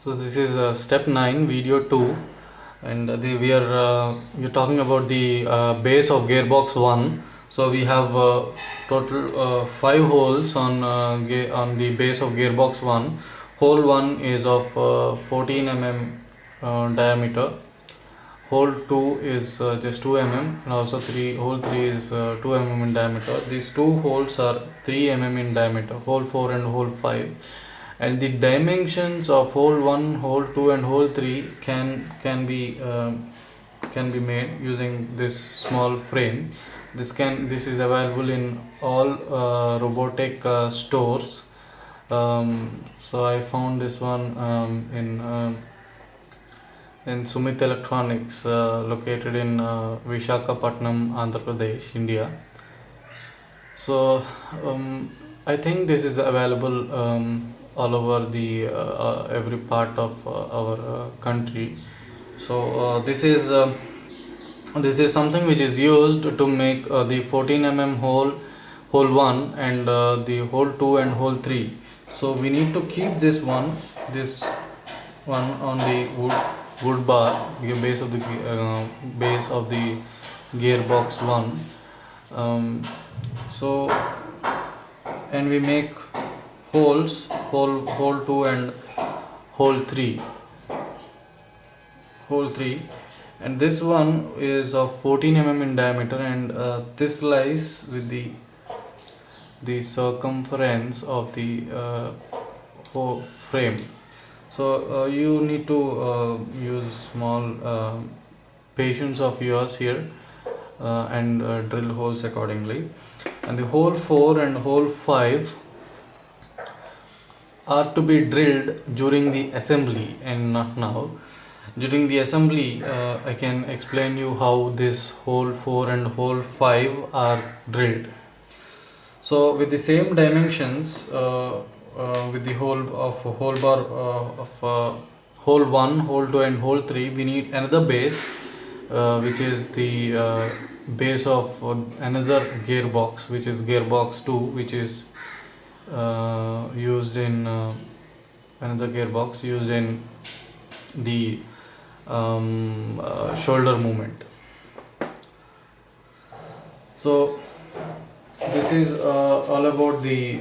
So this is step 9, video 2, and we're talking about the base of gearbox 1. So we have total 5 holes on the base of gearbox 1. Hole 1 is of 14 diameter. Hole 2 is just 2 and also hole 3 is 2 in diameter. These two holes are 3 in diameter, hole 4 and hole 5, and the dimensions of hole 1, hole 2 and hole 3 can be made using this small frame. This is available in all robotic stores. So I found this one in Sumit Electronics, located in Vishakhapatnam, Andhra Pradesh, India. So I think this is available all over the every part of our country. So this is something which is used to make the 14 hole 1 and the hole 2 and hole 3. So we need to keep this one on the wood bar, the base of the gearbox 1. So and we make holes, hole 2 and hole 3, and this one is of 14 in diameter, and this lies with the circumference of the frame. So you need to use small patience of yours here, and drill holes accordingly. And the hole 4 and hole 5 are to be drilled during the assembly and not now. During the assembly, I can explain you how this hole 4 and hole 5 are drilled. So with the same dimensions, with the hole bar of hole 1, hole 2 and hole 3, we need another base, which is the base of another gearbox, which is gearbox 2, which is used in another gearbox used in the shoulder movement. So this is all about the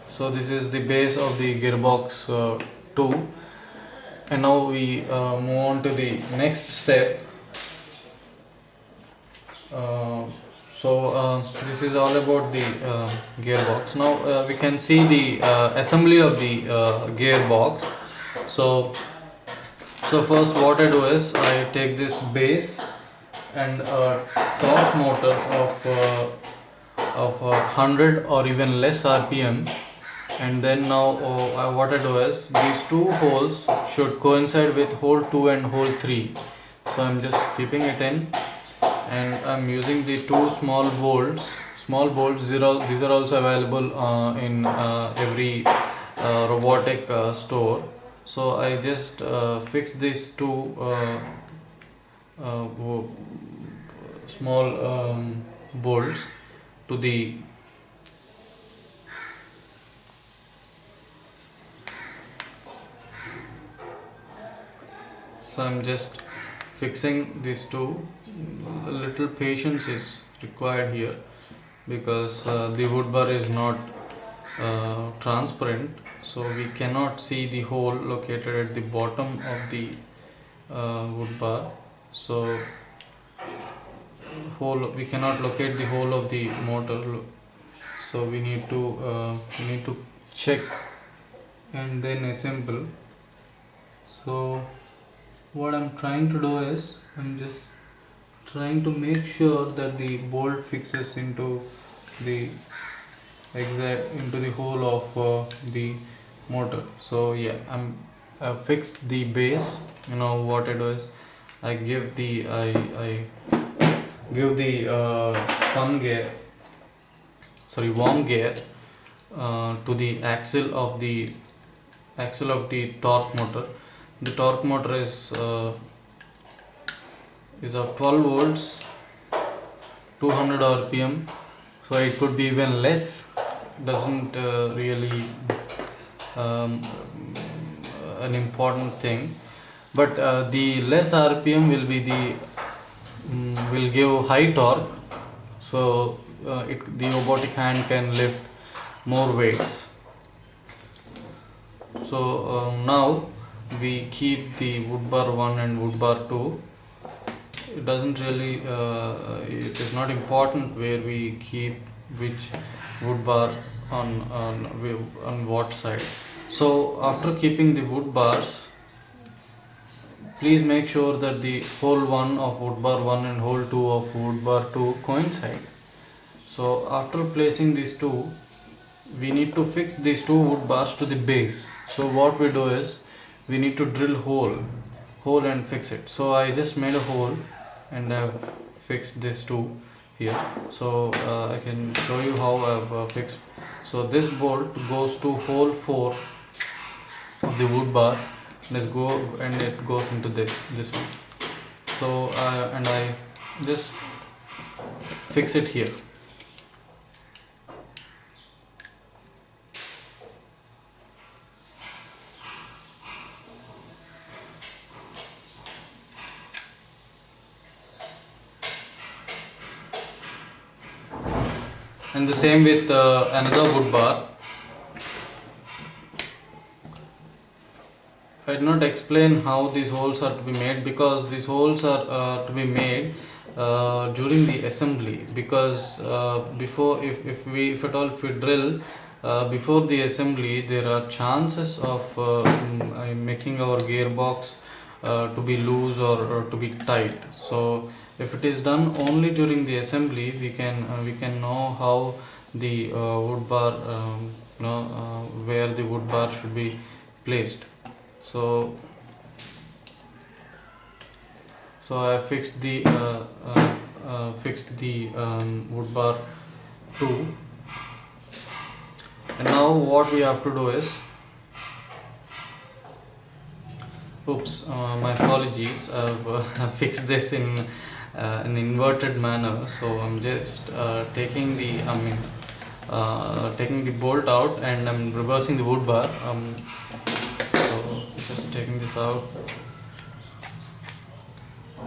so this is the base of the gearbox 2, and now we move on to the next step. This is all about the gearbox. Now we can see the assembly of the gearbox. So first what I do is I take this base and a torque motor of 100 or even less RPM, and then now what I do is these two holes should coincide with hole 2 and hole 3. So I'm just keeping it in, and I'm using the two small bolts. These are also available in every robotic store. So I just fix these two small bolts to the so I'm just fixing these two. A little patience is required here, because the wood bar is not transparent, so we cannot see the hole located at the bottom of the wood bar. So we cannot locate the hole of the motor, so we need to check and then assemble. So what I'm trying to do is I'm just trying to make sure that the bolt fixes into the hole of the motor. So yeah, I've fixed the base. What I do is I give the worm gear to the axle of the torque motor. The torque motor is of 12 volts, 200 RPM. so it could be even less, doesn't really um, an important thing, but the less rpm will be the will give high torque, so the robotic hand can lift more weights. So now we keep the wood bar 1 and wood bar 2. It doesn't really it is not important where we keep which wood bar on what side. So after keeping the wood bars, please make sure that the hole 1 of wood bar 1 and hole 2 of wood bar 2 coincide. So after placing these two, we need to fix these two wood bars to the base. So what we do is we need to drill hole and fix it. So I just made a hole and I've fixed this two here. So I can show you how I've fixed. So this bolt goes to hole 4 of the wood bar. Let's go, and it goes into this one. So and I just fix it here. And the same with another wood bar. I did not explain how these holes are to be made, because these holes are to be made during the assembly, because before if we drill before the assembly, there are chances of making our gearbox to be loose or to be tight. So if it is done only during the assembly, we can know how the wood bar where the wood bar should be placed. So I fixed the wood bar 2, and now what we have to do is, my apologies, I've fixed this in an inverted manner. So I'm just taking the bolt out, and I'm reversing the wood bar. So just taking this out,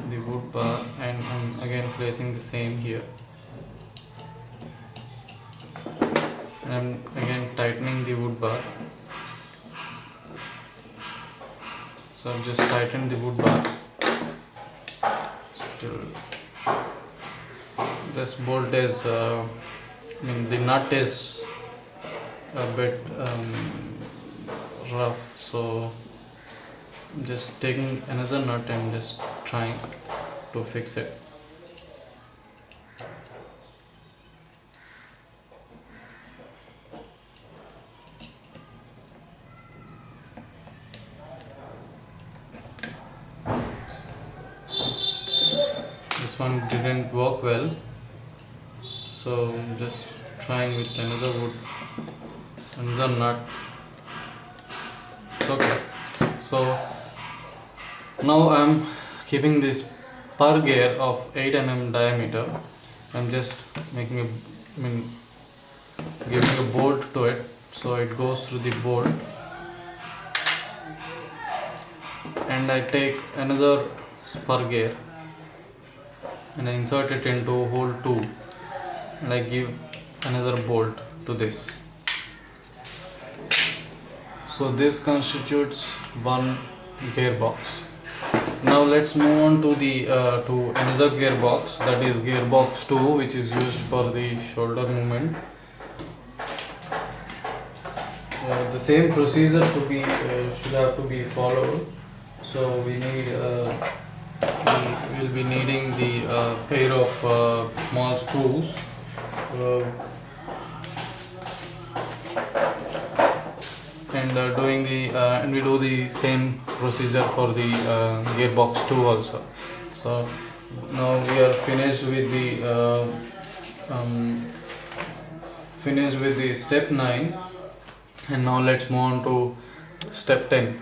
the wood bar, and I'm again placing the same here, and I'm again tightening the wood bar. So I've just tightened the wood bar. Still, this bolt is the nut is a bit rough, so I'm just taking another nut and just trying to fix it. This one didn't work well, so I'm just trying with another nut. It's okay. So now I'm keeping this per gear of 8 mm diameter. I'm just giving a bolt to it, so it goes through the bolt, and I take another spur gear and I insert it into hole 2, and I give another bolt to this. So this constitutes one gearbox. Now let's move on to the to another gearbox, that is gearbox 2, which is used for the shoulder movement. The same procedure should have to be followed. So we will be needing the pair of small screws. And we do the same procedure for the gearbox 2 also. So now we are finished with the step 9, and now let's move on to step 10.